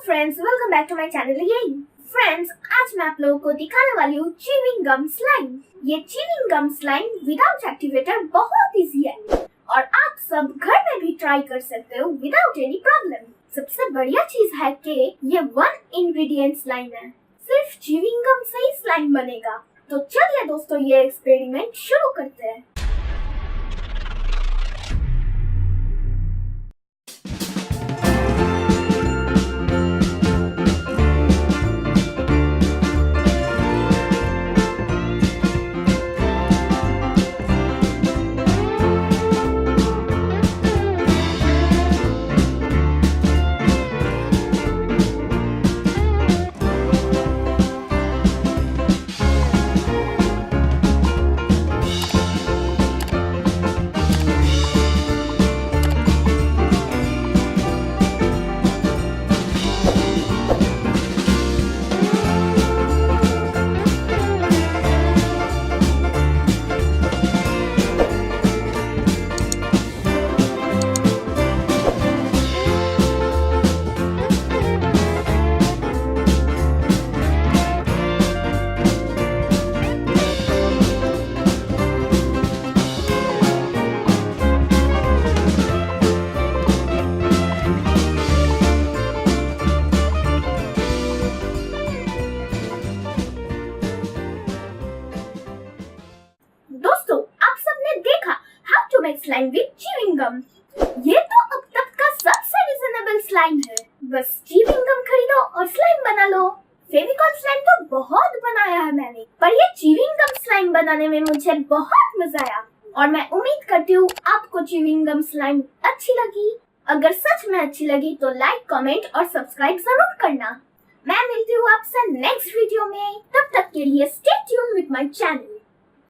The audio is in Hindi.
Friends, welcome back to my channel again. Friends, आज मैं आप लोगों को दिखाने वाली हूँ च्यूइंग गम स्लाइम। ये chewing gum slime without activator बहुत इजी है और आप सब घर में भी ट्राई कर सकते हो विदाउट एनी प्रॉब्लम। सबसे बढ़िया चीज है कि ये 1 इंग्रेडिएंट स्लाइम है। सिर्फ च्यूइंग गम से ही स्लाइम बनेगा। तो चलिए दोस्तों, ये एक्सपेरिमेंट शुरू करते हैं। दोस्तों, आप सबने देखा how to make slime with chewing gum. ये तो अब तक का सबसे रीजनेबल स्लाइम है। बस च्यूइंग गम खरीदो और स्लाइम बना लो। फेविकॉल स्लाइम तो बहुत बनाया है मैंने, पर ये च्यूइंग गम स्लाइम बनाने में मुझे बहुत मजा आया और मैं उम्मीद करती हूँ आपको च्यूइंग गम स्लाइम अच्छी लगी। अगर सच में अच्छी लगी तो लाइक, कमेंट और सब्सक्राइब जरूर करना। मैं मिलती हूँ आपसे नेक्स्ट वीडियो में। तब तक के लिए stay tuned with my channel.